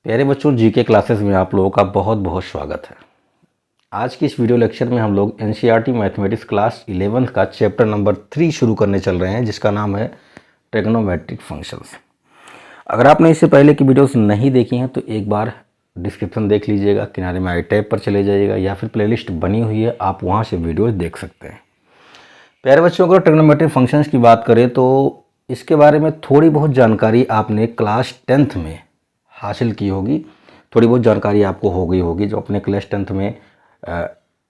प्यारे बच्चों, GK classes में आप लोगों का बहुत बहुत स्वागत है। आज की इस वीडियो लेक्चर में हम लोग एनसीईआरटी मैथमेटिक्स क्लास 11th का चैप्टर नंबर 3 शुरू करने चल रहे हैं, जिसका नाम है ट्रिग्नोमेट्रिक फंक्शंस। अगर आपने इससे पहले की वीडियोस नहीं देखी हैं तो एक बार डिस्क्रिप्शन देख लीजिएगा, किनारे में आई टैब पर चले जाइएगा या फिर प्लेलिस्ट बनी हुई है, आप वहाँ से वीडियोज़ देख सकते हैं। प्यारे बच्चों, अगर ट्रिग्नोमेट्रिक फंक्शंस की बात करें तो इसके बारे में थोड़ी बहुत जानकारी आपने क्लास 10th में हासिल की होगी, थोड़ी बहुत जानकारी आपको हो गई होगी। जो अपने क्लास 10th में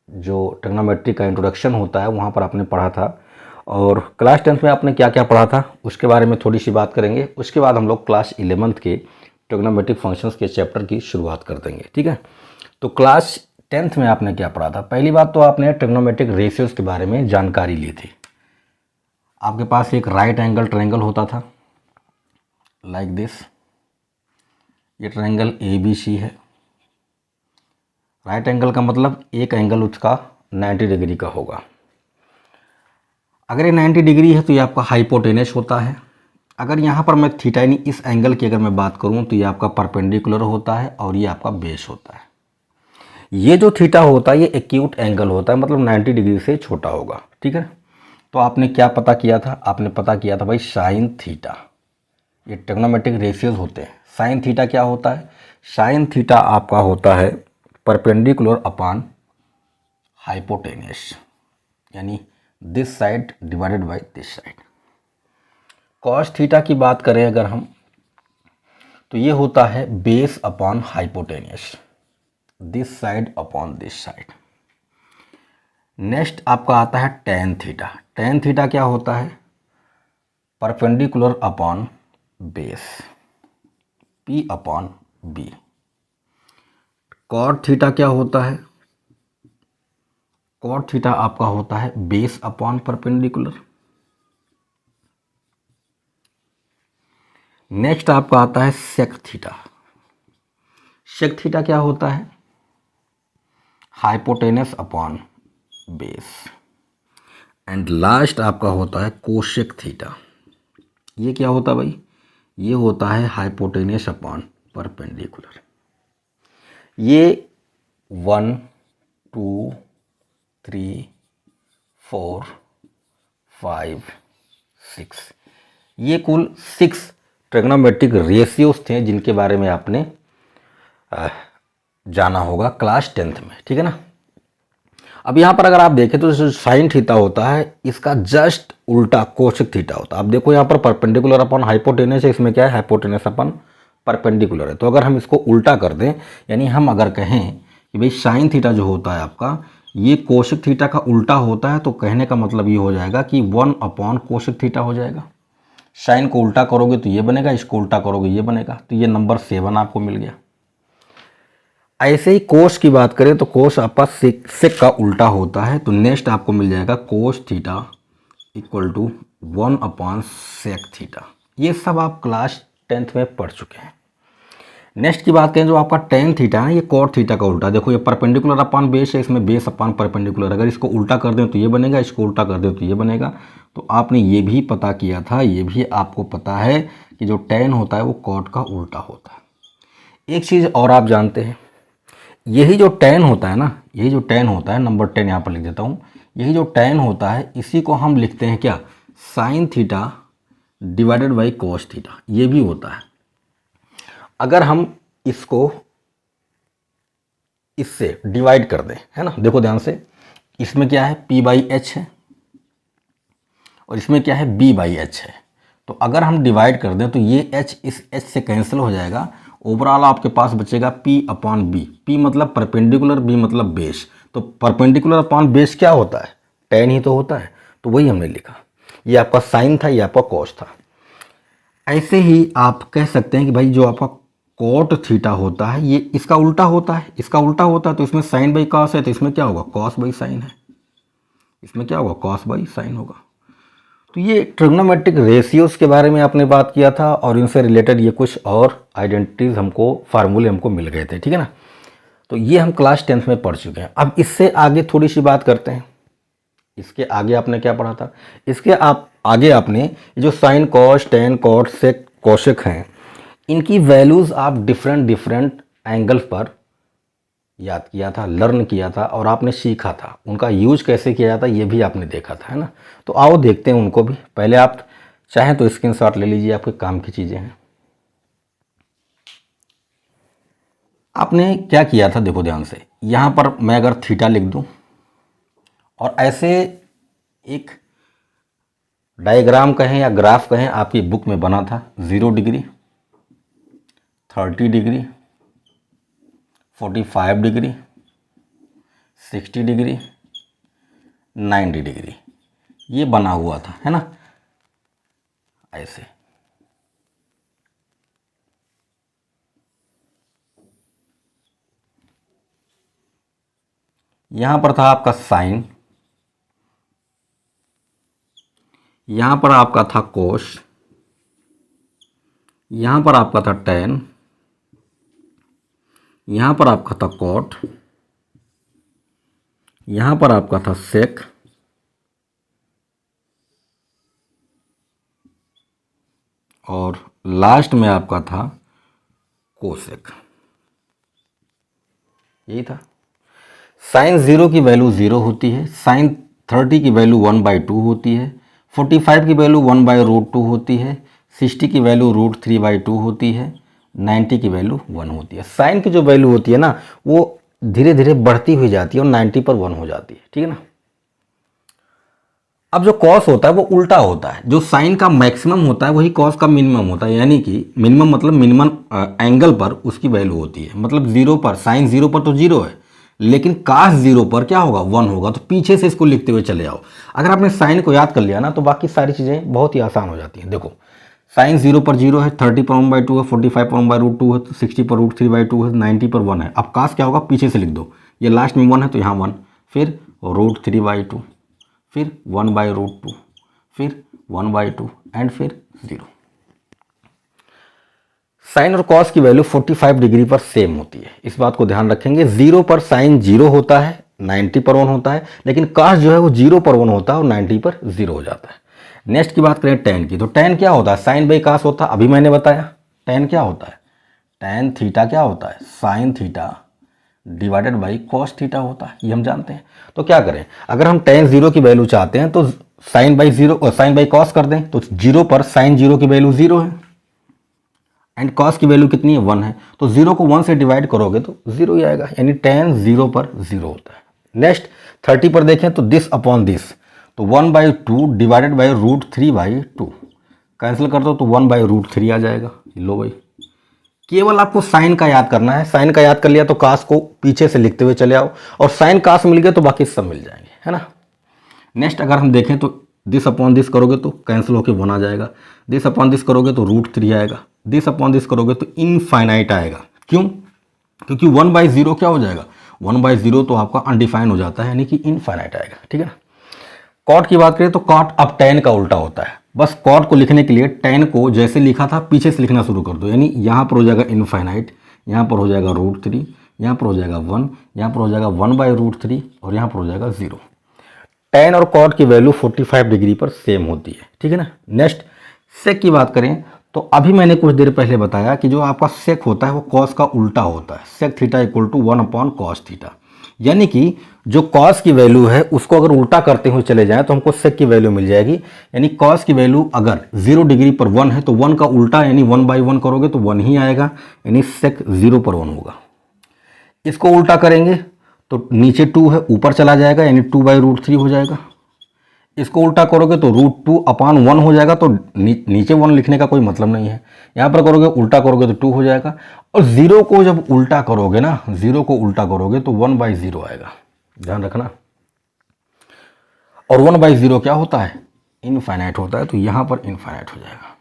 जो ट्रिग्नोमेट्री का इंट्रोडक्शन होता है वहाँ पर आपने पढ़ा था, और क्लास 10th में आपने क्या क्या पढ़ा था उसके बारे में थोड़ी सी बात करेंगे। उसके बाद हम लोग क्लास 11th के ट्रिग्नोमेट्रिक फंक्शंस के चैप्टर की शुरुआत कर देंगे, ठीक है। तो क्लास 10th में आपने क्या पढ़ा था? पहली बात तो आपने ट्रिग्नोमेट्रिक रेशियोज़ के बारे में जानकारी ली थी। आपके पास एक राइट एंगल ट्रायंगल होता था लाइक दिस। ये ट्रायंगल ABC है। राइट एंगल का मतलब एक एंगल उसका 90 डिग्री का होगा। अगर ये 90 डिग्री है तो ये आपका हाइपोटेनस होता है। अगर यहाँ पर मैं थीटा यानी इस एंगल की अगर मैं बात करूँ तो ये आपका परपेंडिकुलर होता है और ये आपका बेस होता है। ये जो थीटा होता है ये एक्यूट एंगल होता है, मतलब 90 डिग्री से छोटा होगा, ठीक है। तो आपने क्या पता किया था? आपने पता किया था भाई साइन थीटा। ये ट्रिग्नोमेट्रिक रेशियोज होते हैं। साइन थीटा क्या होता है? साइन थीटा आपका होता है परपेंडिकुलर अपॉन हाइपोटेनस, यानी this side divided by this side. Cos theta की बात करें अगर हम, तो ये होता है base upon hypotenuse, this side upon this side. Next आपका आता है टेन थीटा। टेन थीटा क्या होता है? Perpendicular upon base, P upon B। Cot theta क्या होता है? कॉट थीटा आपका होता है बेस अपॉन परपेंडिकुलर। नेक्स्ट आपका आता है सेक थीटा। सेक थीटा क्या होता है? Hypotenuse upon base. And last आपका होता है कोसेक थीटा। ये क्या होता है भाई? ये होता है हाइपोटेनस अपॉन परपेंडिकुलर। ये 1 2 3 4 5 6 ये कुल 6 ट्रिग्नोमेट्रिक रेशियोज थे जिनके बारे में आपने जाना होगा क्लास 10th में, ठीक है ना। अब यहाँ पर अगर आप देखें तो जो साइन थीटा होता है इसका जस्ट उल्टा कोसेक थीटा होता है। अब देखो यहाँ पर परपेंडिकुलर अपॉन हाइपोटेनस है, इसमें क्या है? हाइपोटेनस अपॉन परपेंडिकुलर है। तो अगर हम इसको उल्टा कर दें, यानी हम अगर कहें कि भाई साइन थीटा जो होता है आपका ये कोसेक थीटा का उल्टा होता है, तो कहने का मतलब ये हो जाएगा कि 1 अपॉन कोसेक थीटा हो जाएगा। साइन को उल्टा करोगे तो ये बनेगा, इसको उल्टा करोगे ये बनेगा। तो ये नंबर 7 आपको मिल गया। ऐसे ही कोस की बात करें तो कोस आपका सेक का उल्टा होता है, तो नेक्स्ट आपको मिल जाएगा cos theta equal to 1 upon sec theta. ये सब आप क्लास 10th में पढ़ चुके हैं। नेक्स्ट की बात करें जो आपका टेन थीटा है, ये कॉट थीटा का उल्टा। देखो ये परपेंडिकुलर अपॉन बेस है, इसमें बेस अपॉन परपेंडिकुलर। अगर इसको उल्टा कर दें तो ये बनेगा, इसको उल्टा कर दें तो ये बनेगा। तो आपने ये भी पता किया था, ये भी आपको पता है कि जो टेन होता है वो कॉट का उल्टा होता है। एक चीज़ और आप जानते हैं, यही जो टेन होता है ना, यही जो टेन होता है, नंबर 10 यहाँ पर लिख देता हूँ। यही जो टेन होता है इसी को हम लिखते हैं क्या? Sine theta divided by cos theta. ये भी होता है। अगर हम इसको इससे डिवाइड कर दें, है ना, देखो ध्यान से, इसमें क्या है? P/H है और इसमें क्या है? B/H है। तो अगर हम डिवाइड कर दें तो ये H इस H से कैंसिल हो जाएगा। ओवरऑल आपके पास बचेगा P अपॉन B। P मतलब परपेंडिकुलर, B मतलब बेस। तो परपेंडिकुलर अपॉन बेस क्या होता है? टेन ही तो होता है। तो वही हमने लिखा। ये आपका साइन था, ये आपका कॉस था। ऐसे ही आप कह सकते हैं कि भाई जो आपका कॉट थीटा होता है ये इसका उल्टा होता है, इसका उल्टा होता है। तो इसमें साइन बाई कॉस है, तो इसमें क्या होगा? कॉस बाई साइन है। इसमें क्या होगा? कॉस बाई साइन होगा। तो ये ट्रिग्नोमेट्रिक रेशियोज के बारे में आपने बात किया था, और इनसे रिलेटेड ये कुछ और आइडेंटिटीज हमको, फार्मूले हमको मिल गए थे, ठीक है ना। तो ये हम क्लास 10th में पढ़ चुके हैं। अब इससे आगे थोड़ी सी बात करते हैं। इसके आगे आपने क्या पढ़ा था? इसके आगे आपने जो sine cos tan cot sec cosec हैं, इनकी वैल्यूज़ आप डिफरेंट डिफरेंट एंगल पर याद किया था, लर्न किया था और आपने सीखा था। उनका यूज कैसे किया जाता ये भी आपने देखा था, है ना। तो आओ देखते हैं उनको भी। पहले आप चाहें तो स्क्रीनशॉट ले लीजिए, आपके काम की चीज़ें हैं। आपने क्या किया था देखो ध्यान से। यहाँ पर मैं अगर थीटा लिख दूँ और ऐसे एक डायग्राम कहें या ग्राफ कहें आपकी बुक में बना था, 0 degree, 30 degree, 45 degree, 60 degree, 90 degree, ये बना हुआ था, है ना, ऐसे। यहां पर था आपका साइन, यहां पर आपका था कोस, यहां पर आपका था टेन, यहां पर आपका था कॉट, यहां पर आपका था सेक, और लास्ट में आपका था कोसेक। यही था। साइन 0 की वैल्यू 0 होती है, साइन 30 की वैल्यू 1/2 होती है, 45 की वैल्यू 1/√2 होती है, 60 की वैल्यू √3/2 होती है, 90 की वैल्यू 1 होती है। साइन की जो वैल्यू होती है ना वो धीरे धीरे बढ़ती हुई जाती है और 90 पर 1 हो जाती है, ठीक है ना। अब जो कॉस होता है वो उल्टा होता है। जो साइन का मैक्सिमम होता है वही कॉस का मिनिमम होता है, यानी कि मिनिमम मतलब मिनिमम एंगल पर उसकी वैल्यू होती है। मतलब 0 पर, साइन 0 पर तो 0 है, लेकिन कास 0 पर क्या होगा, 1 होगा। तो पीछे से इसको लिखते हुए चले जाओ। अगर आपने साइन को याद कर लिया ना तो बाकी सारी चीज़ें बहुत ही आसान हो जाती हैं। देखो साइन 0 पर 0 है, 30 पर 1/2 है, 45 पर 1/√2 है, 60 पर √3/2 है, 90 पर 1 है। अब कास क्या होगा, पीछे से लिख दो। ये लास्ट में 1 है तो यहाँ 1, फिर √3/2, फिर 1/√2, फिर 1/2 एंड फिर 0। साइन और कॉस की वैल्यू 45 डिग्री पर सेम होती है, इस बात को ध्यान रखेंगे। 0 पर साइन 0 होता है, 90 पर 1 होता है, लेकिन कॉस जो है वो 0 पर 1 होता है और 90 पर 0 हो जाता है। नेक्स्ट की बात करें टेन की, तो टेन क्या होता है, साइन बाई कॉस होता है। अभी मैंने बताया टेन क्या होता है, टेन थीटा क्या होता है, sine theta divided by cos theta होता है, ये हम जानते हैं। तो क्या करें, अगर हम टेन 0 की वैल्यू चाहते हैं तो साइन बाई 0 और साइन बाई कॉस कर दें। तो 0 पर साइन 0 की वैल्यू 0 है एंड कॉस की वैल्यू कितनी है, 1 है। तो 0 को 1 से डिवाइड करोगे तो 0 ही आएगा, यानी टेन 0 पर 0 होता है। नेक्स्ट 30 पर देखें तो दिस अपॉन दिस, तो 1/2 डिवाइडेड बाई √3/2, कैंसिल कर दो तो 1/√3 आ जाएगा। लो भाई, केवल आपको साइन का याद करना है। साइन का याद कर लिया तो कास को पीछे से लिखते हुए चले आओ, और साइन कास मिल गए तो बाकी सब मिल जाएंगे, है ना। नेक्स्ट अगर हम देखें तो दिस अपॉन दिस करोगे तो कैंसिल होकर 1 आ जाएगा, दिस अपॉन दिस करोगे तो √3 आएगा, दिस अपॉन दिस करोगे तो इनफाइनाइट आएगा। क्यों, क्योंकि 1/0 क्या हो जाएगा, 1/0 तो आपका अनडिफाइन हो जाता है, यानी कि इनफाइनाइट आएगा, ठीक है ना। कॉट की बात करें तो कॉट अब टेन का उल्टा होता है। बस कॉट को लिखने के लिए टेन को जैसे लिखा था पीछे से लिखना शुरू कर दो, यानी यहाँ पर हो जाएगा इनफाइनाइट, यहाँ पर हो जाएगा √3, यहाँ पर हो जाएगा 1, यहाँ पर हो जाएगा 1/√3 और यहाँ पर हो जाएगा 0। टेन और कॉट की वैल्यू 45 डिग्री पर सेम होती है, ठीक है ना। नेक्स्ट सेक की बात करें तो अभी मैंने कुछ देर पहले बताया कि जो आपका सेक होता है वो कॉस का उल्टा होता है। Sec theta equal to 1/cos theta, यानी कि जो कॉस की वैल्यू है उसको अगर उल्टा करते हुए चले जाएं तो हमको सेक की वैल्यू मिल जाएगी। यानी कॉस की वैल्यू अगर 0 डिग्री पर 1 है तो 1 का उल्टा यानी 1/1 करोगे तो 1 ही आएगा, यानी सेक 0 पर 1 होगा। इसको उल्टा करेंगे तो नीचे 2 है, ऊपर चला जाएगा यानी 2/√3 हो जाएगा। इसको उल्टा करोगे तो √2/1 हो जाएगा, तो नीचे 1 लिखने का कोई मतलब नहीं है। यहाँ पर करोगे उल्टा करोगे तो 2 हो जाएगा। और 0 को जब उल्टा करोगे ना, 0 को उल्टा करोगे तो 1/0 आएगा, ध्यान रखना। और 1/0 क्या होता है, इनफाइनाइट होता है, तो यहाँ पर इनफाइनाइट हो जाएगा।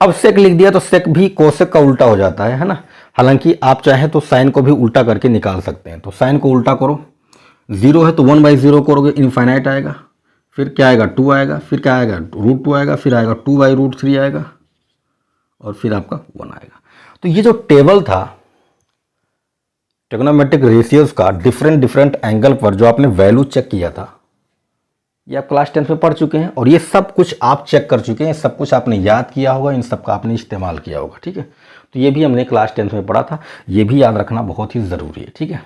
अब सेक लिख दिया तो सेक भी कोसेक का उल्टा हो जाता है ना। हालांकि आप चाहें तो साइन को भी उल्टा करके निकाल सकते हैं। तो साइन को उल्टा करो, 0 है तो 1/0 करोगे इनफाइनाइट आएगा, फिर क्या आएगा 2 आएगा, फिर क्या आएगा √2 आएगा, फिर आएगा 2/√3 आएगा और फिर आपका 1 आएगा। तो ये जो टेबल था ट्रिग्नोमेट्रिक रेशियोज का डिफरेंट डिफरेंट एंगल पर जो आपने वैल्यू चेक किया था, ये आप क्लास 10th में पढ़ चुके हैं और ये सब कुछ आप चेक कर चुके हैं, सब कुछ आपने याद किया होगा, इन सब का आपने इस्तेमाल किया होगा। ठीक है, तो ये भी हमने क्लास 10th में पढ़ा था, ये भी याद रखना बहुत ही ज़रूरी है। ठीक है,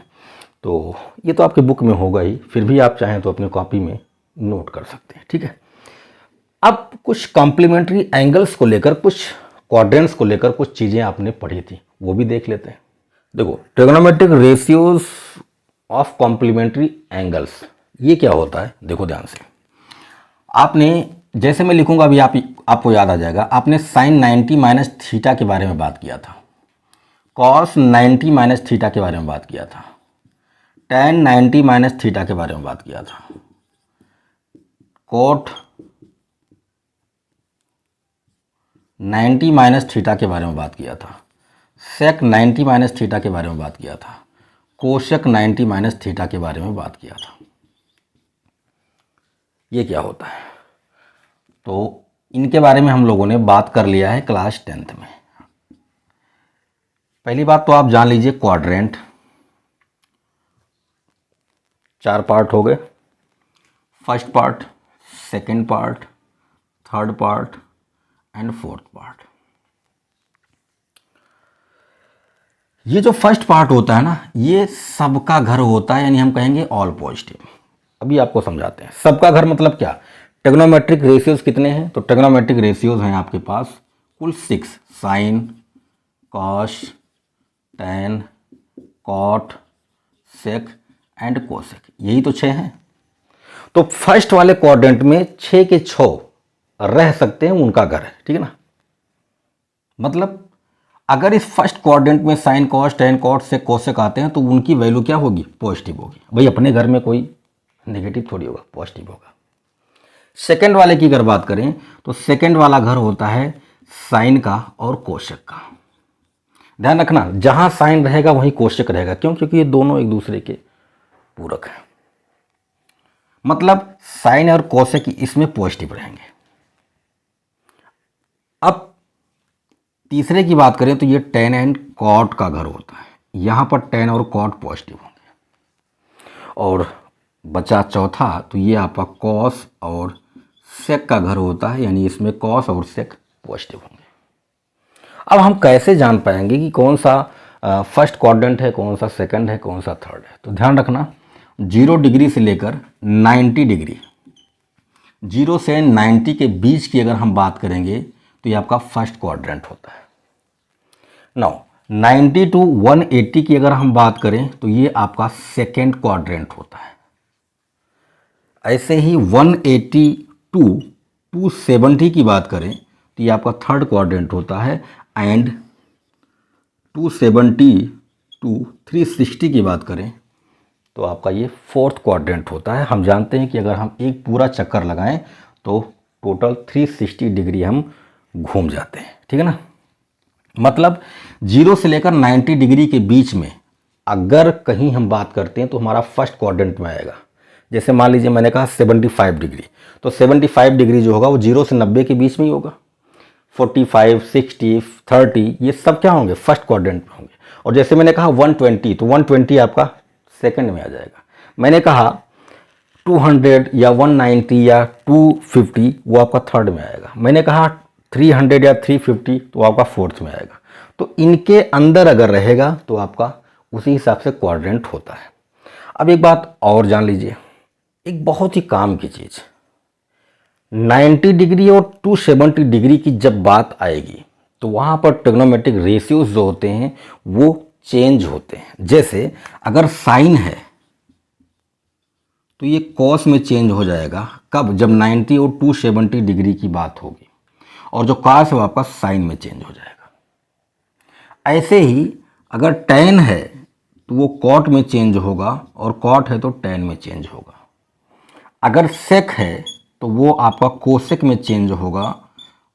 तो ये तो आपके बुक में होगा ही, फिर भी आप चाहें तो अपनी कॉपी में नोट कर सकते हैं। ठीक है, अब कुछ कॉम्प्लीमेंट्री एंगल्स को लेकर, कुछ क्वाड्रेंट्स को लेकर कुछ चीज़ें आपने पढ़ी थी, वो भी देख लेते हैं। देखो, trigonometric ratios of complementary angles, ये क्या होता है? देखो ध्यान से, आपने जैसे मैं लिखूंगा अभी आपको याद आ जाएगा। आपने साइन 90 माइनस थीटा के बारे में बात किया था, कॉस 90 माइनस थीटा के बारे में बात किया था, टेन 90 माइनस थीटा के बारे में बात किया था, कोट 90 माइनस थीटा के बारे में बात किया था, सेक 90 माइनस थीटा के बारे में बात किया था, कोशक 90 माइनस थीटा के बारे में बात किया था। ये क्या होता है? तो इनके बारे में हम लोगों ने बात कर लिया है क्लास 10th में। पहली बात तो आप जान लीजिए, क्वाड्रेंट 4 पार्ट हो गए, first part, second part, third part and fourth part. ये जो फर्स्ट पार्ट होता है ना, ये सबका घर होता है, यानी हम कहेंगे ऑल पॉजिटिव। अभी आपको समझाते हैं। सबका घर मतलब क्या? ट्रिग्नोमेट्रिक रेशियोज कितने हैं? तो ट्रिग्नोमेट्रिक रेशियोज हैं आपके पास कुल 6, sine, cos, tan, cot, sec and cosec, यही तो 6 हैं। तो फर्स्ट वाले क्वाड्रेंट में 6 के 6 रह सकते हैं, उनका घर है। ठीक है ना, मतलब अगर इस फर्स्ट क्वाड्रेंट में sign, cos, tan, cot, sec, cosec आते हैं तो उनकी वैल्यू क्या होगी? पॉजिटिव होगी। भाई अपने घर में कोई नेगेटिव थोड़ी होगा, पॉजिटिव होगा। सेकंड वाले की अगर बात करें तो सेकंड वाला घर होता है साइन का और कोशक का। ध्यान रखना, जहां साइन रहेगा वहीं कोशक रहेगा। क्यों? क्योंकि ये दोनों एक दूसरे के पूरक हैं। मतलब साइन और कोशक इसमें पॉजिटिव रहेंगे। अब तीसरे की बात करें तो ये टेन एंड कॉट का घर होता है, यहां पर टेन और कॉट पॉजिटिव होंगे। और बचा चौथा, तो ये आपका कॉस और सेक का घर होता है, यानी इसमें कॉस और सेक पॉजिटिव होंगे। अब हम कैसे जान पाएंगे कि कौन सा फर्स्ट क्वाड्रेंट है, कौन सा सेकंड है, कौन सा थर्ड है? तो ध्यान रखना, 0 डिग्री से लेकर 90 डिग्री, 0 से 90 के बीच की अगर हम बात करेंगे तो ये आपका फर्स्ट क्वाड्रेंट होता है। नाउ 90 टू 180 की अगर हम बात करें तो ये आपका सेकेंड क्वाड्रेंट होता है। ऐसे ही 180 टू 270 की बात करें तो ये आपका थर्ड क्वाड्रेंट होता है। एंड 270 टू 360 की बात करें तो आपका ये फोर्थ क्वाड्रेंट होता है। हम जानते हैं कि अगर हम एक पूरा चक्कर लगाएं तो टोटल 360 डिग्री हम घूम जाते हैं। ठीक है ना, मतलब 0 से लेकर 90 डिग्री के बीच में अगर कहीं हम बात करते हैं तो हमारा फर्स्ट क्वाड्रेंट में आएगा। जैसे मान लीजिए मैंने कहा 75 डिग्री, तो 75 डिग्री जो होगा वो 0 से 90 के बीच में ही होगा। 45, 60, 30 ये सब क्या होंगे? फर्स्ट क्वाड्रेंट में होंगे। और जैसे मैंने कहा 120, तो 120 आपका सेकंड में आ जाएगा। मैंने कहा 200 या 190 या 250 वो आपका थर्ड में आएगा। मैंने कहा 300 या 350 तो आपका फोर्थ में आएगा। तो इनके अंदर अगर रहेगा तो आपका उसी हिसाब से क्वाड्रेंट होता है। अब एक बात और जान लीजिए, एक बहुत ही काम की चीज़, 90 डिग्री और 270 डिग्री की जब बात आएगी तो वहाँ पर ट्रिग्नोमेट्रिक रेशियोज जो होते हैं वो चेंज होते हैं। जैसे अगर साइन है तो ये कॉस में चेंज हो जाएगा। कब? जब 90 और 270 डिग्री की बात होगी। और जो कॉस है वो आपका साइन में चेंज हो जाएगा। ऐसे ही अगर टेन है तो वो कॉट में चेंज होगा और कॉट है तो टेन में चेंज होगा। अगर सेक है तो वो आपका कोसेक में चेंज होगा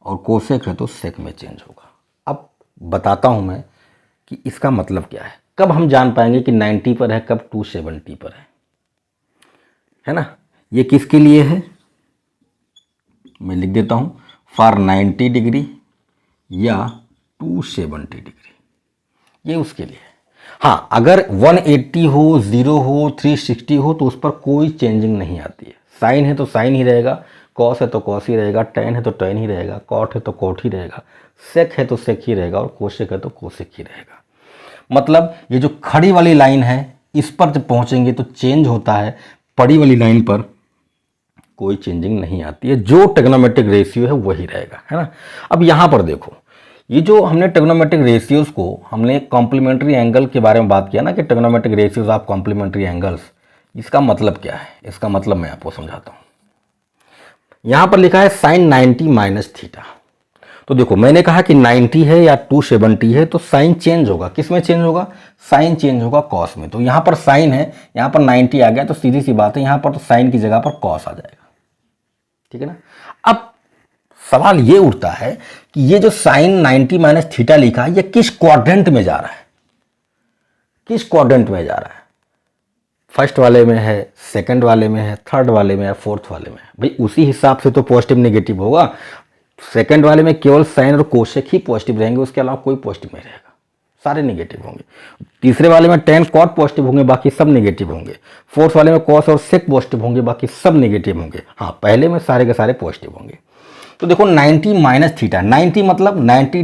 और कोसेक है तो सेक में चेंज होगा। अब बताता हूं मैं कि इसका मतलब क्या है। कब हम जान पाएंगे कि 90 पर है, कब 270 पर है ना? ये किसके लिए है? मैं लिख देता हूं, फॉर 90 डिग्री या 270 डिग्री, ये उसके लिए है। हाँ, अगर 180 हो, 0 हो, 360 हो तो उस पर कोई चेंजिंग नहीं आती है, साइन है तो साइन ही रहेगा, कॉस है तो कॉस ही रहेगा, टेन है तो टेन ही रहेगा, कॉट है तो कॉट ही रहेगा, सेक है तो सेक ही रहेगा, और कोसेक है तो कोसेक ही रहेगा। मतलब ये जो खड़ी वाली लाइन है इस पर जब पहुंचेंगे तो चेंज होता है, पड़ी वाली लाइन पर कोई चेंजिंग नहीं आती है, जो ट्रिग्नोमेट्रिक रेशियो है वही रहेगा, है ना। अब यहाँ पर देखो, ये जो हमने ट्रिग्नोमेट्रिक रेशियोज को, हमने कॉम्प्लीमेंट्री एंगल के बारे में बात किया ना कि trigonometric ratios of complementary angles, इसका मतलब क्या है, इसका मतलब मैं आपको समझाता हूँ। यहाँ पर लिखा है साइन 90 माइनस थीटा। तो देखो मैंने कहा कि 90 है या 270 है तो साइन चेंज होगा, किस में चेंज होगा, साइन चेंज होगा कॉस में। तो यहाँ पर साइन है, यहाँ पर 90 आ गया तो सीधी सी बात है यहाँ पर तो साइन की जगह पर कॉस आ जाएगा, ठीक है ना। अब सवाल ये उठता है कि ये जो साइन 90 माइनस थीटा लिखा है ये किस क्वाड्रेंट में जा रहा है, किस क्वाड्रेंट में जा रहा है, फर्स्ट वाले में है, सेकंड वाले में है, थर्ड वाले में है, फोर्थ वाले में है। भाई उसी हिसाब से तो पॉजिटिव नेगेटिव होगा। सेकंड वाले में केवल साइन और कोसेक ही पॉजिटिव रहेंगे, उसके अलावा कोई पॉजिटिव नहीं रहेगा, सारे नेगेटिव होंगे। तीसरे वाले में टेन कॉट पॉजिटिव होंगे, बाकी सब नेगेटिव होंगे। फोर्थ वाले में कॉस और सेक पॉजिटिव होंगे, बाकी सब नेगेटिव होंगे। हाँ, पहले में सारे के सारे पॉजिटिव होंगे। तो देखो 90 माइनस थीटा, 90 मतलब 90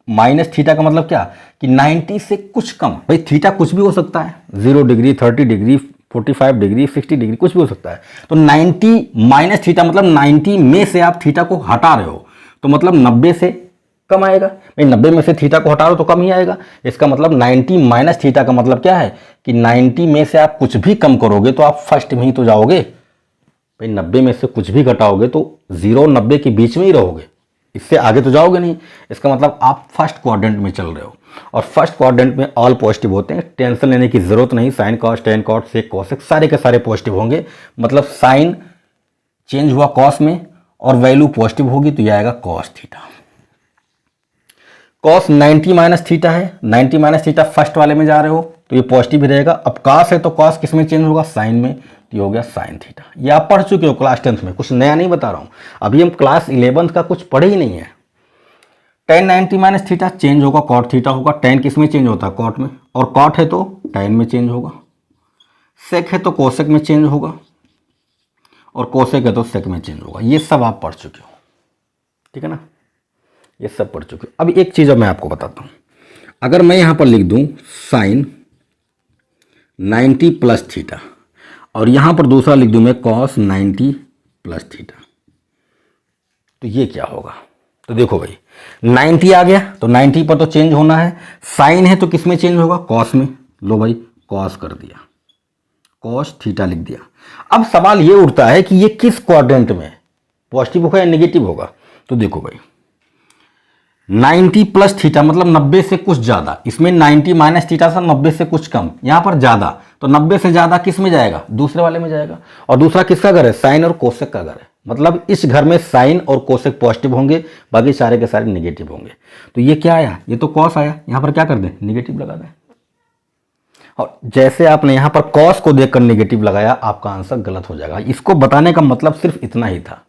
माइनस थीटा का मतलब क्या कि 90 से कुछ कम। भाई थीटा कुछ भी हो सकता है, 0 डिग्री, 30 डिग्री, 45 डिग्री, 60 डिग्री, कुछ भी हो सकता है। तो 90 माइनस थीटा मतलब 90 में से आप थीटा को हटा रहे हो, तो मतलब 90 से कम आएगा। भाई 90 में से थीटा को हटा रहे हो तो कम ही आएगा। इसका मतलब 90 माइनस थीटा का मतलब क्या है कि 90 में से आप कुछ भी कम करोगे तो आप फर्स्ट में ही तो जाओगे। भाई 90 में से कुछ भी घटाओगे तो 0 और 90 के बीच में ही रहोगे, इससे आगे तो जाओगे नहीं। इसका मतलब आप फर्स्ट क्वाड्रेंट में चल रहे हो, और फर्स्ट क्वाड्रेंट में ऑल पॉजिटिव होते हैं, टेंशन लेने की जरूरत नहीं। Sine cos, tan cot, sec cosec सारे के सारे पॉजिटिव होंगे। मतलब साइन चेंज हुआ कॉस में और वैल्यू पॉजिटिव होगी तो यह आएगा cos theta. Cos 90 minus theta है, 90 माइनस थीटा फर्स्ट वाले में जा रहे हो तो ये पॉजिटिव ही रहेगा। अब कॉस है तो कॉस किस में चेंज होगा, साइन में, तो ये हो गया साइन थीटा। ये आप पढ़ चुके हो क्लास 10th में, कुछ नया नहीं बता रहा हूं। अभी हम क्लास 11th का कुछ पढ़े ही नहीं है। टेन 90 माइनस थीटा चेंज होगा कॉट थीटा होगा। टेन किस में चेंज होता है, कॉट में, और कॉट है तो टेन में चेंज होगा। सेक है तो कोसेक में चेंज होगा, और कोसेक है तो सेक में चेंज होगा। ये सब आप पढ़ चुके हो, ठीक है ना, ये सब पढ़ चुके हो। अब एक चीज़ अब मैं आपको बताता हूँ। अगर मैं यहाँ पर लिख दूँ साइन 90 प्लस थीटा और यहाँ पर दूसरा लिख दूँ मैं कॉस 90 प्लस थीटा, तो ये क्या होगा। तो देखो भाई 90 आ गया तो 90 पर तो चेंज होना है। साइन है तो किस में चेंज होगा, कॉस में। लो भाई कॉस कर दिया, कॉस थीटा लिख दिया। अब सवाल ये उठता है कि ये किस क्वाड्रेंट में पॉजिटिव होगा या नेगेटिव होगा। तो देखो भाई 90 प्लस थीटा मतलब 90 से कुछ ज़्यादा, इसमें 90 माइनस थीटा से 90 से कुछ कम, यहाँ पर ज़्यादा, तो 90 से ज़्यादा किस में जाएगा, दूसरे वाले में जाएगा। और दूसरा किसका घर है, साइन और कोसेक का घर है। मतलब इस घर में साइन और कोसेक पॉजिटिव होंगे, बाकी सारे के सारे नेगेटिव होंगे। तो ये क्या आया, ये तो कॉस आया, यहाँ पर क्या कर दें, नेगेटिव लगा दें। और जैसे आपने यहाँ पर कॉस को देखकर नेगेटिव लगाया, आपका आंसर गलत हो जाएगा। इसको बताने का मतलब सिर्फ इतना ही था,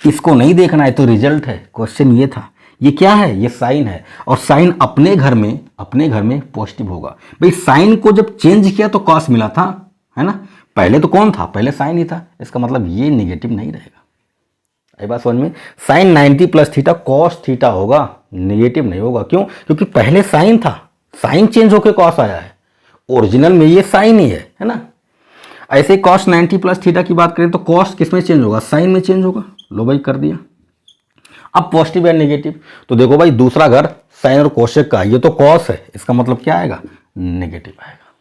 इसको नहीं देखना है तो रिजल्ट है। क्वेश्चन ये था, ये क्या है, ये साइन है, और साइन अपने घर में पॉजिटिव होगा। भाई साइन को जब चेंज किया तो कॉस मिला था, है ना, पहले तो कौन था, पहले साइन ही था। इसका मतलब ये नेगेटिव नहीं रहेगा। आई बात समझ में। Sine 90 plus theta cos theta होगा, नेगेटिव नहीं होगा। क्यों, क्योंकि पहले साइन था, साइन चेंज होकर कॉस आया है, ओरिजिनल में ये साइन ही है ना। ऐसे कॉस 90 प्लस थीटा की बात करें तो कॉस किस में चेंज होगा, साइन में चेंज होगा। लो भाई कर दिया। अब पॉजिटिव या नेगेटिव, तो देखो भाई दूसरा घर साइन और कोसेक का, ये तो कॉस है, इसका मतलब क्या आएगा, नेगेटिव आएगा,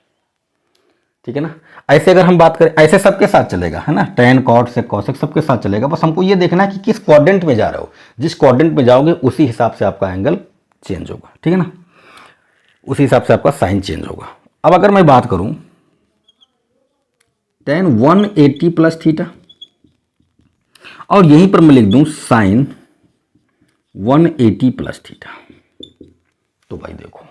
ठीक है ना। ऐसे अगर हम बात करें, ऐसे सबके साथ चलेगा, है ना, टेन कॉट से कोसेक सबके साथ चलेगा। बस हमको ये देखना है कि किस क्वाड्रेंट में जा रहे हो। जिस क्वाड्रेंट में जाओगे उसी हिसाब से आपका एंगल चेंज होगा, ठीक है ना, उसी हिसाब से आपका साइन चेंज होगा। अब अगर मैं बात करूं टेन 180 प्लस थीटा, और यहीं पर मैं लिख दूं साइन 180 प्लस थीटा, तो भाई देखो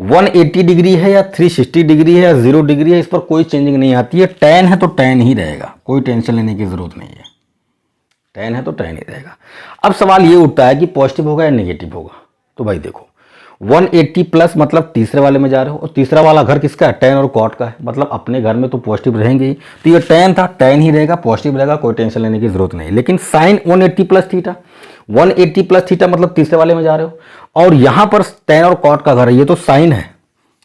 180 डिग्री है या 360 डिग्री है या 0 डिग्री है, इस पर कोई चेंजिंग नहीं आती है। टेन है तो टेन ही रहेगा, कोई टेंशन लेने की जरूरत नहीं है। टेन है तो टेन ही रहेगा। अब सवाल ये उठता है कि पॉजिटिव होगा या नेगेटिव होगा। तो भाई देखो 180 प्लस मतलब तीसरे वाले में जा रहे हो, और तीसरा वाला घर किसका है, tan और cot का है, मतलब अपने घर में तो पॉजिटिव रहेंगे ही। तो ये tan था, tan ही रहेगा, पॉजिटिव रहेगा, कोई टेंशन लेने की जरूरत नहीं। लेकिन sine 180 plus theta, 180 plus theta मतलब तीसरे वाले में जा रहे हो, और यहां पर tan और cot का घर है, ये तो साइन है,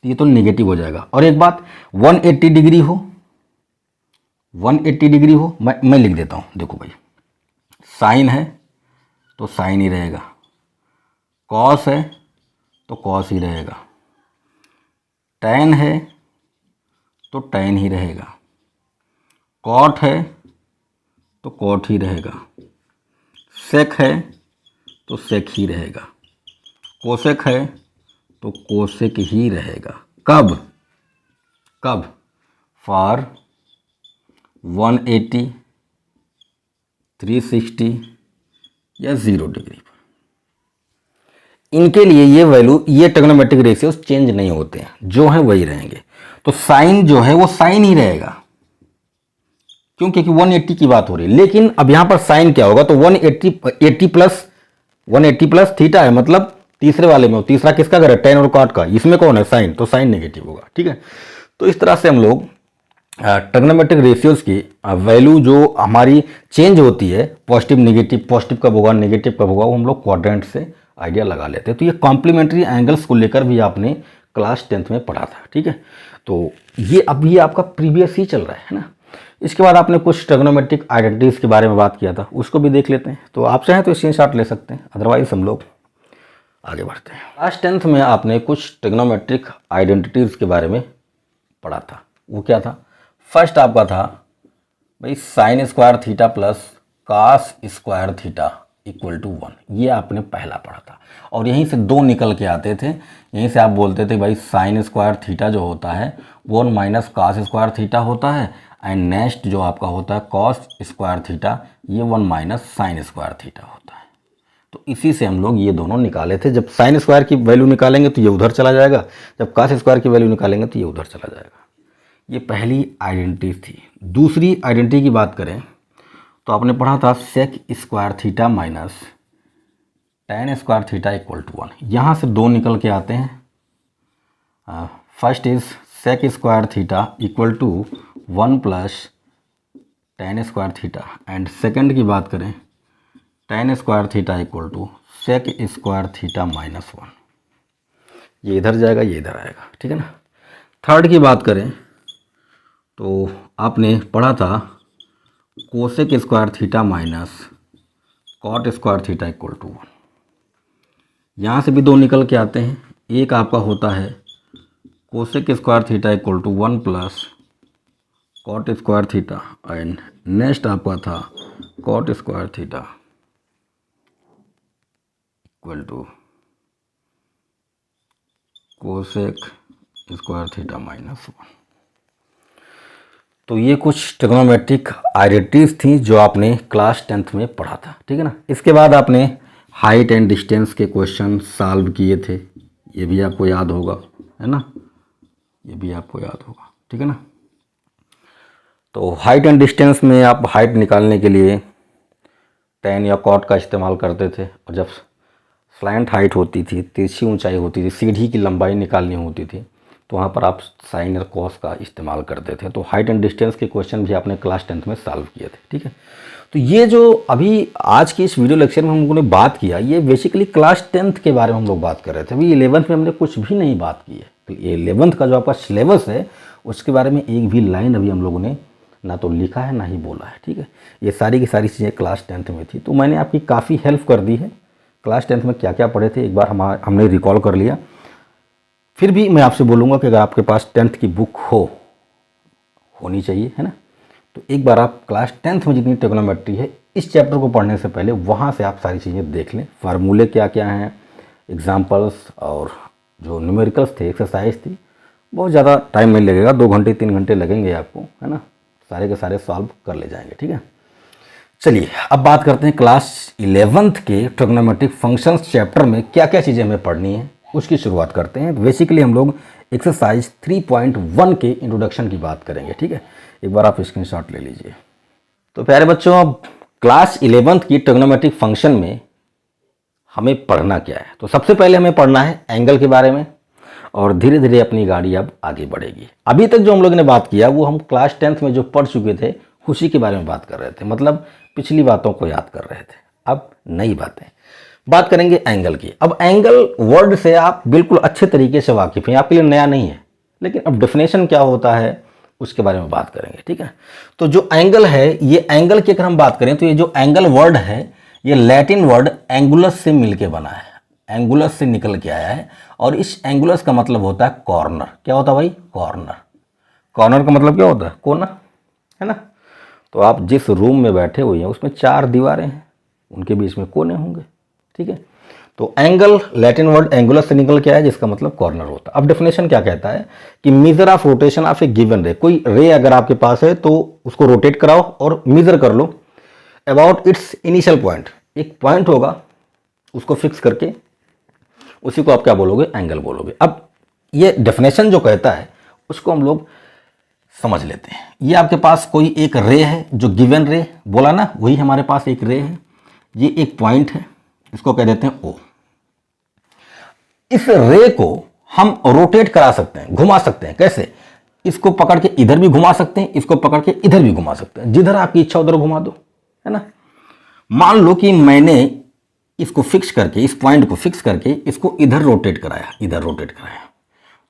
ये तो नेगेटिव हो जाएगा। और एक बात, 180 डिग्री हो, 180 डिग्री हो, मैं लिख देता हूं, देखो भाई, साइन है तो साइन ही रहेगा, कॉस है तो कॉस ही रहेगा, टैन है तो टैन ही रहेगा, कॉट है तो कॉट ही रहेगा, सेक है तो सेक ही रहेगा, कोसेक है तो कोसेक ही रहेगा। कब कब, फॉर 180, 360 या 0 डिग्री पर। इनके लिए ये वैल्यू, ये ट्रिग्नोमेट्रिक रेशियोज चेंज नहीं होते हैं, जो हैं वही रहेंगे। तो साइन जो है वो साइन ही रहेगा, क्यों, क्योंकि 180 की बात हो रही है। लेकिन अब यहां पर साइन क्या होगा, तो 180 प्लस थीटा है, मतलब तीसरे वाले में, तीसरा किसका घर है, tan और cot का, इसमें कौन है, साइन, तो साइन नेगेटिव होगा। ठीक है, तो इस तरह से हम लोग ट्रिग्नोमेट्रिक रेशियोज की वैल्यू जो हमारी चेंज होती है, पॉजिटिव नेगेटिव, पॉजिटिव कब होगा नेगेटिव कब होगा, वो हम लोग क्वाड्रेंट से आइडिया लगा लेते हैं। तो ये कॉम्प्लीमेंट्री एंगल्स को लेकर भी आपने क्लास 10th में पढ़ा था। ठीक है, तो ये अब ये आपका प्रीवियस ही चल रहा है ना। इसके बाद आपने कुछ ट्रिग्नोमेट्रिक आइडेंटिटीज़ के बारे में बात किया था, उसको भी देख लेते हैं। तो आप चाहें तो स्क्रीनशॉट ले सकते हैं, अदरवाइज हम लोग आगे बढ़ते हैं। क्लास 10th में आपने कुछ ट्रिग्नोमेट्रिक आइडेंटिटीज़ के बारे में पढ़ा था। वो क्या था, फर्स्ट आपका था भाई sine square theta plus cos square theta equal to 1, ये आपने पहला पढ़ा था। और यहीं से दो निकल के आते थे, यहीं से आप बोलते थे भाई साइन स्क्वायर थीटा जो होता है 1 माइनस कास स्क्वायर थीटा होता है, एंड नेक्स्ट जो आपका होता है कॉस स्क्वायर थीटा, ये 1 माइनस साइन स्क्वायर थीटा होता है। तो इसी से हम लोग ये दोनों निकाले थे। जब साइन स्क्वायर की वैल्यू निकालेंगे तो ये उधर चला जाएगा, जब कास स्क्वायर की वैल्यू निकालेंगे तो ये उधर चला जाएगा। ये पहली आइडेंटिटी थी। दूसरी आइडेंटिटी की बात करें तो आपने पढ़ा था sec square theta minus tan square theta equal to 1। यहाँ से दो निकल के आते हैं। First is sec square theta equal to 1 plus tan square theta, and second की बात करें tan square theta equal to sec square theta minus 1। ये इधर जाएगा, ये इधर आएगा। ठीक है ना। थर्ड की बात करें तो आपने पढ़ा था cosec square theta minus cot square theta equal to 1। यहाँ से भी दो निकल के आते हैं। एक आपका होता है cosec square theta equal to 1 plus cot square theta, and next आपका था cot square theta equal to cosec square theta minus 1। तो ये कुछ ट्रिग्नोमेट्रिक आइडेंटिटीज थी जो आपने क्लास 10th में पढ़ा था। ठीक है ना। इसके बाद आपने हाइट एंड डिस्टेंस के क्वेश्चन सॉल्व किए थे, ये भी आपको याद होगा, है ना, ये भी आपको याद होगा। ठीक है ना। तो हाइट एंड डिस्टेंस में आप हाइट निकालने के लिए tan या cot का इस्तेमाल करते थे, और जब स्लैंट हाइट होती थी, तिरछी ऊंचाई होती थी, सीढ़ी की लंबाई निकालनी होती थी, तो वहाँ पर आप साइन और कॉस का इस्तेमाल करते थे। तो हाइट एंड डिस्टेंस के क्वेश्चन भी आपने क्लास 10th में सॉल्व किए थे। ठीक है। तो ये जो अभी आज की इस वीडियो लेक्चर में हम लोगों ने बात किया, ये बेसिकली क्लास 10th के बारे में हम लोग बात कर रहे थे। अभी 11th में हमने कुछ भी नहीं बात की है। तो ये 11th का जो आपका सिलेबस है उसके बारे में एक भी लाइन अभी हम लोगों ने ना तो लिखा है ना ही बोला है। ठीक है। ये सारी की सारी चीज़ें क्लास 10th में थी, तो मैंने आपकी काफ़ी हेल्प कर दी है। क्लास 10th में क्या क्या पढ़े थे एक बार हमने रिकॉल कर लिया। फिर भी मैं आपसे बोलूँगा कि अगर आपके पास 10th की बुक होनी चाहिए, है ना, तो एक बार आप क्लास 10th में जितनी ट्रिग्नोमेट्री है इस चैप्टर को पढ़ने से पहले वहाँ से आप सारी चीज़ें देख लें। फार्मूले क्या क्या हैं, एग्जाम्पल्स और जो न्यूमेरिकल्स थे, एक्सरसाइज थी। बहुत ज़्यादा टाइम नहीं लगेगा, 2 घंटे 3 घंटे लगेंगे आपको, है ना, सारे के सारे सॉल्व कर ले जाएंगे। ठीक है। चलिए अब बात करते हैं क्लास 11th के ट्रिग्नोमेट्रिक फंक्शंस चैप्टर में क्या क्या चीज़ें हमें पढ़नी है, उसकी शुरुआत करते हैं। बेसिकली हम लोग एक्सरसाइज 3.1 के इंट्रोडक्शन की बात करेंगे। ठीक है। एक बार आप स्क्रीनशॉट ले लीजिए। तो प्यारे बच्चों, अब क्लास 11th की ट्रिग्नोमेट्रिक फंक्शन में हमें पढ़ना क्या है। तो सबसे पहले हमें पढ़ना है एंगल के बारे में और धीरे धीरे अपनी गाड़ी अब आगे बढ़ेगी। अभी तक जो हम लोग ने बात किया वो हम क्लास 10th में जो पढ़ चुके थे उसी के बारे में बात कर रहे थे, मतलब पिछली बातों को याद कर रहे थे। अब नई बात करेंगे एंगल की। अब एंगल वर्ड से आप बिल्कुल अच्छे तरीके से वाकिफ हैं, आपके लिए नया नहीं है, लेकिन अब डेफिनेशन क्या होता है उसके बारे में बात करेंगे, ठीक है। तो जो एंगल है, ये एंगल की अगर हम बात करें तो ये जो एंगल वर्ड है ये लैटिन वर्ड एंगुलस से मिलके बना है, एंगुलस से निकल के आया है। और इस एंगुलस का मतलब होता है कॉर्नर। क्या होता है भाई? कॉर्नर। कॉर्नर का मतलब क्या होता है? कोना, है ना। तो आप जिस रूम में बैठे हुए हैं उसमें 4 दीवारें हैं, उनके बीच में कोने होंगे, ठीक है। तो एंगल लैटिन वर्ड एंगुलस से निकल के आया जिसका मतलब कॉर्नर होता है। अब डेफिनेशन क्या कहता है कि major of rotation of a given रे। कोई रे अगर आपके पास है तो उसको रोटेट कराओ और मेजर कर लो अबाउट इट्स इनिशियल पॉइंट। एक पॉइंट होगा, उसको फिक्स करके उसी को आप क्या बोलोगे? एंगल बोलोगे। अब ये डेफिनेशन जो कहता है उसको हम लोग समझ लेते हैं। ये आपके पास कोई एक रे है, जो गिवन रे बोला ना, वही हमारे पास एक रे है। ये एक पॉइंट है, इसको कह देते हैं ओ। इस रे को हम रोटेट करा सकते हैं, घुमा सकते हैं। कैसे? इसको पकड़ के इधर भी घुमा सकते हैं, इसको पकड़ के इधर भी घुमा सकते हैं, जिधर आपकी इच्छा उधर घुमा दो, है ना। मान लो कि मैंने इसको फिक्स करके, इस पॉइंट को फिक्स करके इसको इधर रोटेट कराया, इधर रोटेट कराया,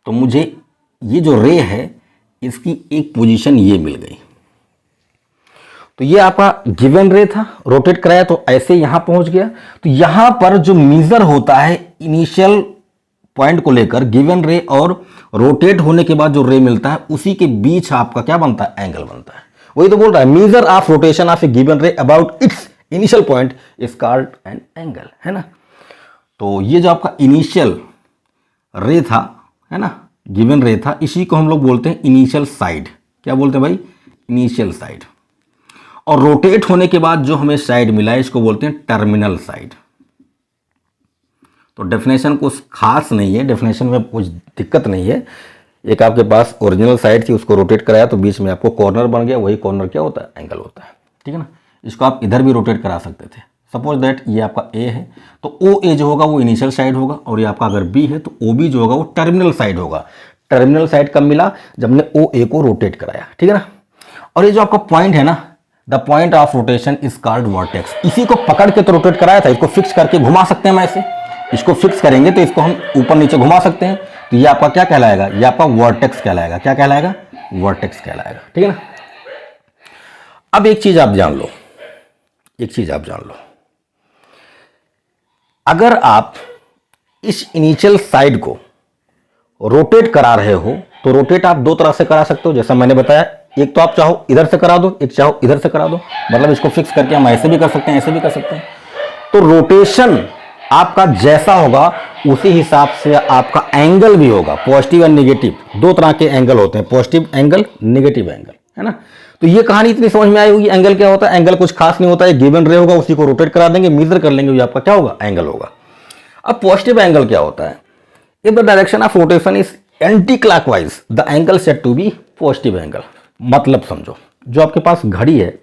तो मुझे ये जो रे है इसकी एक पोजीशन ये मिल गई। तो ये आपका गिवन रे था, रोटेट कराया तो ऐसे यहां पहुंच गया। तो यहां पर जो मेजर होता है इनिशियल पॉइंट को लेकर गिवन रे और रोटेट होने के बाद जो रे मिलता है उसी के बीच आपका क्या बनता है? एंगल बनता है। वही तो बोल रहा है, measure of rotation of a given ray about its initial point is called an angle, है ना। तो ये जो आपका इनिशियल रे था, है ना, गिवन रे था, इसी को हम लोग बोलते हैं इनिशियल साइड। क्या बोलते हैं भाई? Initial side. और रोटेट होने के बाद जो हमें साइड मिला है इसको बोलते हैं टर्मिनल साइड। तो डेफिनेशन कुछ खास नहीं है, डेफिनेशन में कुछ दिक्कत नहीं है। एक आपके पास ओरिजिनल साइड थी, उसको रोटेट कराया तो बीच में आपको कॉर्नर बन गया, वही कॉर्नर क्या होता है? एंगल होता है, ठीक है ना। इसको आप इधर भी रोटेट करा सकते थे। सपोज दैट ये आपका ए है तो ओ ए जो होगा वो इनिशियल साइड होगा, और ये आपका अगर बी है तो ओ बी जो होगा वो टर्मिनल साइड होगा। टर्मिनल साइड कब मिला? जब हमने ओ ए को रोटेट कराया, ठीक है ना। और ये जो आपका पॉइंट है ना, the point of rotation is called vertex. इसी को पकड़ के तो रोटेट कराया था, इसको फिक्स करके घुमा सकते हैं हम ऐसे। इसको फिक्स करेंगे तो इसको हम ऊपर नीचे घुमा सकते हैं, तो ये आपका क्या कहलाएगा? ये आपका वर्टेक्स कहलाएगा। क्या कहलाएगा? वर्टेक्स कहलाएगा, ठीक है ना। अब एक चीज आप जान लो, एक चीज आप जान लो, अगर आप इस इनिशियल साइड को रोटेट करा रहे हो तो रोटेट आप 2 तरह से करा सकते हो, जैसा मैंने बताया। एक तो आप चाहो इधर से करा दो, एक चाहो इधर से करा दो, मतलब इसको फिक्स करके हम ऐसे भी कर सकते हैं, ऐसे भी कर सकते हैं। तो रोटेशन आपका जैसा होगा उसी हिसाब से आपका एंगल भी होगा। पॉजिटिव एंड नेगेटिव 2 तरह के एंगल होते हैं, पॉजिटिव एंगल, नेगेटिव एंगल, है ना। तो ये कहानी इतनी समझ में आई होगी। एंगल क्या होता है? एंगल कुछ खास नहीं होता है, गिवन रे होगा, उसी को रोटेट करा देंगे, मेजर कर लेंगे, ये आपका क्या होगा? एंगल होगा। अब पॉजिटिव एंगल क्या होता है? If the direction of rotation is anti clockwise the angle said to be positive angle. मतलब समझो, जो आपके पास घड़ी है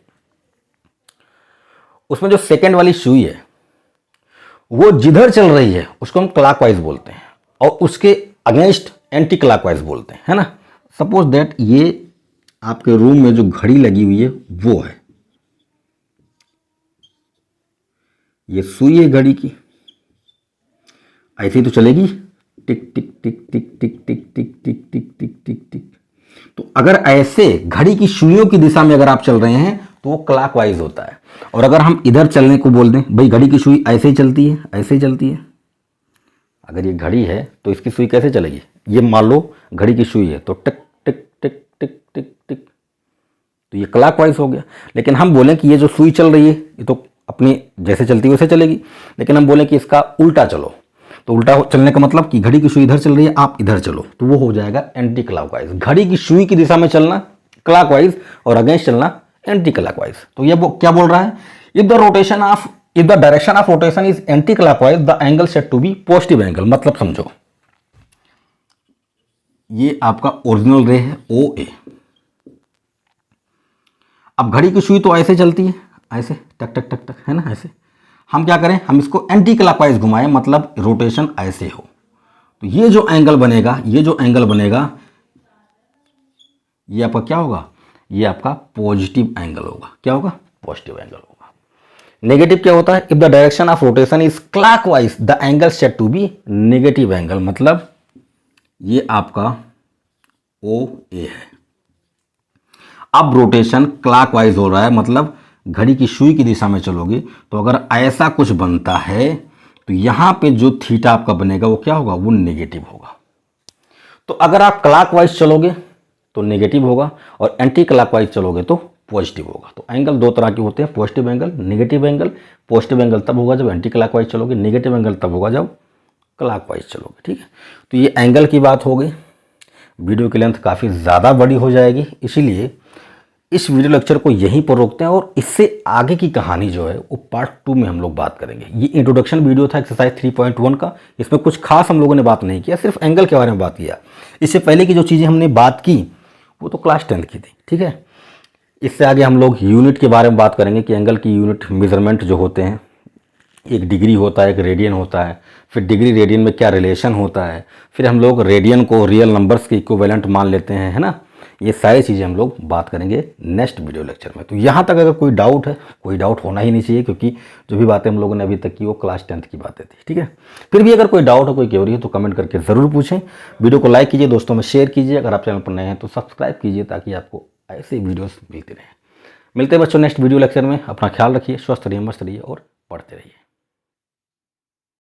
उसमें जो सेकंड वाली सुई है वो जिधर चल रही है उसको हम क्लॉकवाइज बोलते हैं, और उसके अगेंस्ट एंटी क्लॉकवाइज बोलते हैं, है ना। सपोज दैट ये आपके रूम में जो घड़ी लगी हुई है वो है, ये सुई है घड़ी की, ऐसी तो चलेगी, टिक टिक टिक टिक टिक टिक टिक टिक टिक टिक टिक टिक। तो अगर ऐसे घड़ी की सुइयों की दिशा में अगर आप चल रहे हैं तो वो क्लॉकवाइज होता है। और अगर हम इधर चलने को बोल दें, भाई घड़ी की सुई ऐसे ही चलती है, ऐसे ही चलती है, अगर ये घड़ी है तो इसकी सुई कैसे चलेगी? ये मान लो घड़ी की सुई है तो टिक टिक टिक टिक टिक टिक, तो ये क्लॉकवाइज हो गया। लेकिन हम बोलें कि ये जो सुई चल रही है ये तो अपनी जैसे चलती है वैसे चलेगी, लेकिन हम बोलें कि इसका उल्टा चलो, तो उल्टा चलने का मतलब कि घड़ी की सुई इधर चल रही है, आप इधर चलो, तो वो हो जाएगा एंटी क्लॉकवाइज। घड़ी की सुई की दिशा में चलना क्लॉकवाइज और अगेंस्ट चलना एंटी क्लॉकवाइज। तो ये क्या बोल रहा है? If the direction of rotation is anti clockwise the angle said to be positive angle. मतलब समझो, ये आपका ओरिजिनल रे है ओ ए। अब घड़ी की सुई तो ऐसे चलती है, ऐसे टक टक टक टक, है ना, ऐसे। हम क्या करें, हम इसको एंटी क्लॉकवाइज घुमाएं, मतलब रोटेशन ऐसे हो, तो ये जो एंगल बनेगा, ये जो एंगल बनेगा, ये आपका क्या होगा, ये आपका पॉजिटिव एंगल होगा। क्या होगा, पॉजिटिव एंगल होगा। नेगेटिव क्या होता है, if the direction of rotation is clockwise the angle set to be negative angle, मतलब ये आपका ओ ए है। अब रोटेशन क्लॉकवाइज हो रहा है, मतलब घड़ी की सुई की दिशा में चलोगे, तो अगर ऐसा कुछ बनता है तो यहां पे जो थीटा आपका बनेगा वो क्या होगा, वो नेगेटिव होगा। तो अगर आप क्लॉकवाइज चलोगे तो नेगेटिव होगा, और एंटी क्लॉकवाइज चलोगे तो पॉजिटिव होगा। तो एंगल दो तरह के होते हैं, positive angle, negative angle. Positive angle तब होगा जब एंटी क्लॉकवाइज चलोगे, नेगेटिव एंगल तब होगा जब क्लॉकवाइज चलोगे। ठीक है, तो ये एंगल की बात हो गई। वीडियो की लेंथ काफ़ी ज़्यादा बड़ी हो जाएगी, इसीलिए इस वीडियो लेक्चर को यहीं पर रोकते हैं, और इससे आगे की कहानी जो है वो पार्ट 2 में हम लोग बात करेंगे। ये इंट्रोडक्शन वीडियो था एक्सरसाइज 3.1 का, इसमें कुछ खास हम लोगों ने बात नहीं किया, सिर्फ एंगल के बारे में बात किया। इससे पहले की जो चीज़ें हमने बात की वो तो क्लास 10 की थी। ठीक है, इससे आगे हम लोग यूनिट के बारे में बात करेंगे कि एंगल की यूनिट मेजरमेंट जो होते हैं, एक डिग्री होता है, एक रेडियन होता है, फिर डिग्री रेडियन में क्या रिलेशन होता है, फिर हम लोग रेडियन को रियल नंबर्स के इक्विवेलेंट मान लेते हैं, है ना। ये सारी चीज़ें हम लोग बात करेंगे नेक्स्ट वीडियो लेक्चर में। तो यहाँ तक अगर कोई डाउट है, कोई डाउट होना ही नहीं चाहिए, क्योंकि जो भी बातें हम लोगों ने अभी तक की वो क्लास 10 की बातें थी। ठीक है, फिर भी अगर कोई डाउट हो, कोई क्वेरी है तो कमेंट करके ज़रूर पूछें। वीडियो को लाइक कीजिए, दोस्तों में शेयर कीजिए, अगर आप चैनल पर नए हैं तो सब्सक्राइब कीजिए, ताकि आपको ऐसे वीडियोज़ मिलते रहें। मिलते हैं बच्चों नेक्स्ट वीडियो लेक्चर में। अपना ख्याल रखिए, स्वस्थ रहिए, मस्त रहिए और पढ़ते रहिए।